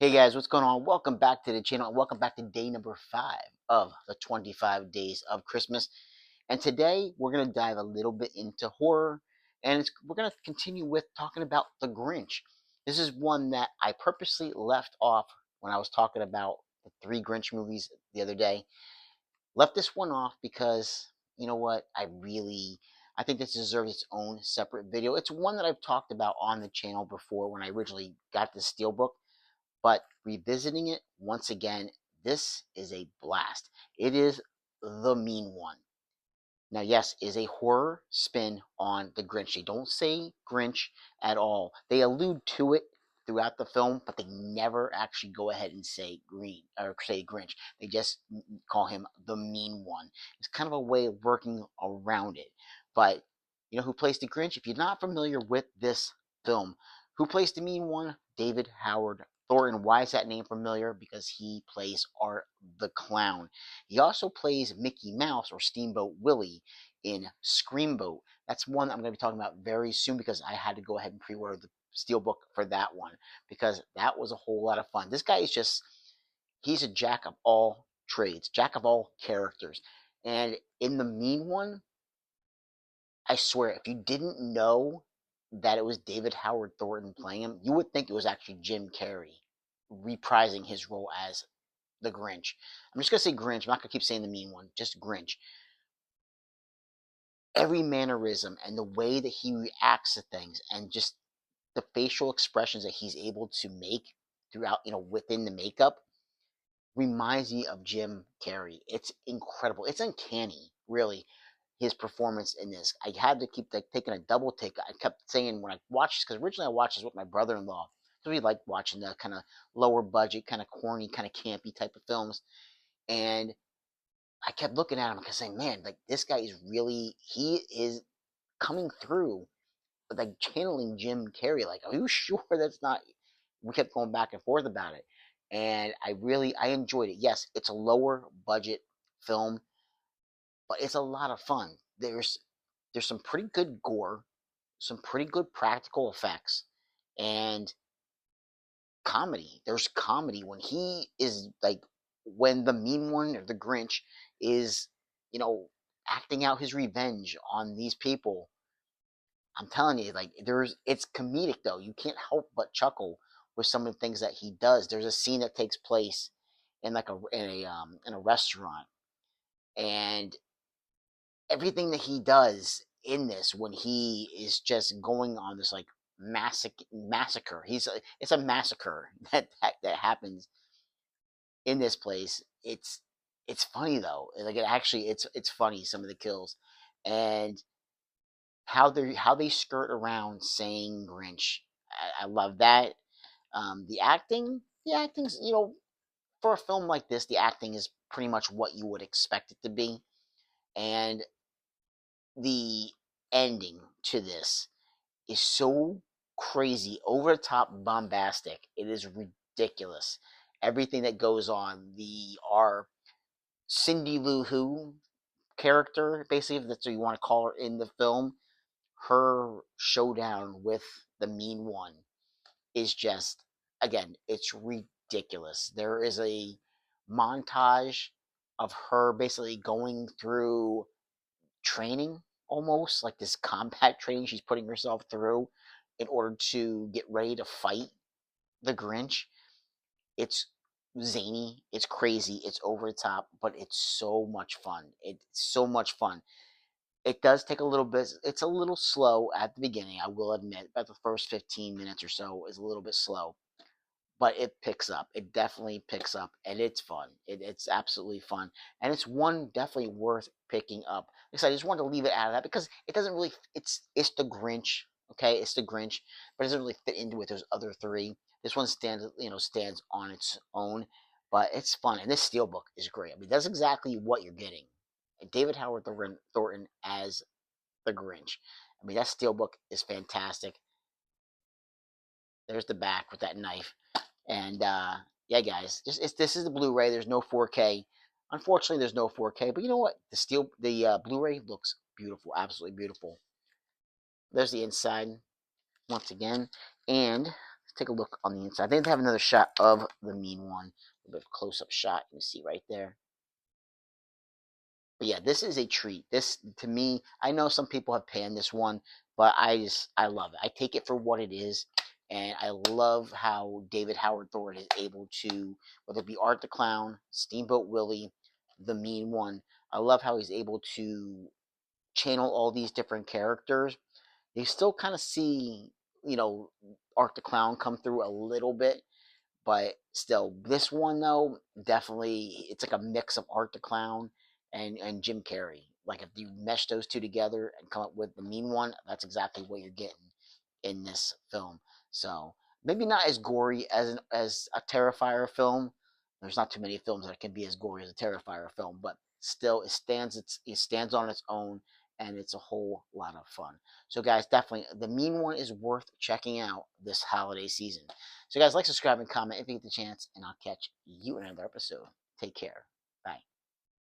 Hey guys, what's going on? Welcome back to the channel and welcome back to day number 5 of the 25 days of Christmas. And today we're going to dive a little bit into horror and we're going to continue with talking about The Grinch. This is one that I purposely left off when I was talking about the 3 Grinch movies the other day. Left this one off because, you know what, I think this deserves its own separate video. It's one that I've talked about on the channel before when I originally got the Steelbook, but revisiting it once again, this is a blast. It is The Mean One. Now, yes, it is a horror spin on the Grinch. They don't say Grinch at all. They allude to it throughout the film, but they never actually go ahead and say Green or say Grinch. They just call him the Mean One. It's kind of a way of working around it. But you know who plays the Grinch? If you're not familiar with this film, who plays the Mean One? David Howard Thornton. Why is that name familiar? Because he plays Art the Clown. He also plays Mickey Mouse or Steamboat Willie in Screamboat. That's one I'm going to be talking about very soon because I had to go ahead and pre-order the Steelbook for that one because that was a whole lot of fun. This guy is he's a jack of all trades, jack of all characters. And in the Mean One, I swear, if you didn't know that it was David Howard Thornton playing him, you would think it was actually Jim Carrey reprising his role as the Grinch. I'm just gonna say Grinch. I'm not gonna keep saying the Mean One. Just Grinch. Every mannerism and the way that he reacts to things, and just the facial expressions that he's able to make throughout, within the makeup, reminds me of Jim Carrey. It's incredible. It's uncanny, really, his performance in this. I had to keep taking a double take. I kept saying when I watched this, because originally I watched this with my brother-in-law. So we like watching the kind of lower budget, kind of corny, kind of campy type of films. And I kept looking at him and saying, man, like this guy is really, he is coming through, like channeling Jim Carrey. Like, are you sure that's not? We kept going back and forth about it, and I enjoyed it. Yes, it's a lower budget film, but it's a lot of fun. There's some pretty good gore, some pretty good practical effects, and comedy. There's comedy when he is like when the Mean One or the Grinch is, you know, acting out his revenge on these people. I'm telling you, like it's comedic though. You can't help but chuckle with some of the things that he does. There's a scene that takes place in like a restaurant, and everything that he does in this when he is just going on this like massacre. It's a massacre that happens in this place. It's funny though. Like it's funny some of the kills and how they skirt around saying Grinch. I love that. The acting's for a film like this, the acting is pretty much what you would expect it to be, and the ending to this is so crazy, over the top, bombastic. It is ridiculous. Everything that goes on, the our Cindy Lou Who character, basically, if that's what you want to call her in the film, her showdown with the Mean One is just, again, it's ridiculous. There is a montage of her basically going through training, almost like this combat training she's putting herself through in order to get ready to fight the Grinch. It's zany, it's crazy, it's over the top, but it's so much fun. It's so much fun. It does take a little bit, it's a little slow at the beginning, I will admit. About the first 15 minutes or so is a little bit slow, but it picks up. It definitely picks up, and it's fun. It's absolutely fun, and it's one definitely worth picking up. Like I said, I just wanted to leave it out of that because it doesn't really. It's the Grinch, okay? It's the Grinch, but it doesn't really fit into it. There's other three. This one stands on its own, but it's fun, and this steelbook is great. I mean, that's exactly what you're getting. David Howard Thornton as the Grinch. I mean, that steelbook is fantastic. There's the back with that knife. And yeah, guys, this is the Blu-ray. There's no 4K. Unfortunately, there's no 4K. But you know what? The Blu-ray looks beautiful, absolutely beautiful. There's the inside once again, and take a look on the inside. I think they have another shot of the mean one. A bit of close-up shot. You can see right there. But yeah, this is a treat. This to me, I know some people have panned this one, but I love it. I take it for what it is, and I love how David Howard Thorne is able to, whether it be Art the Clown, Steamboat Willie, the Mean One. I love how he's able to channel all these different characters. You still kind of see, Art the Clown come through a little bit, but still, this one though, definitely, it's like a mix of Art the Clown and Jim Carrey. Like if you mesh those two together and come up with the Mean One, that's exactly what you're getting in this film. So maybe not as gory as a Terrifier film. There's not too many films that can be as gory as a Terrifier film, but still, it stands on its own, and it's a whole lot of fun. So guys, definitely the Mean One is worth checking out this holiday season. So guys, like, subscribe, and comment if you get the chance, and I'll catch you in another episode. Take care. Bye.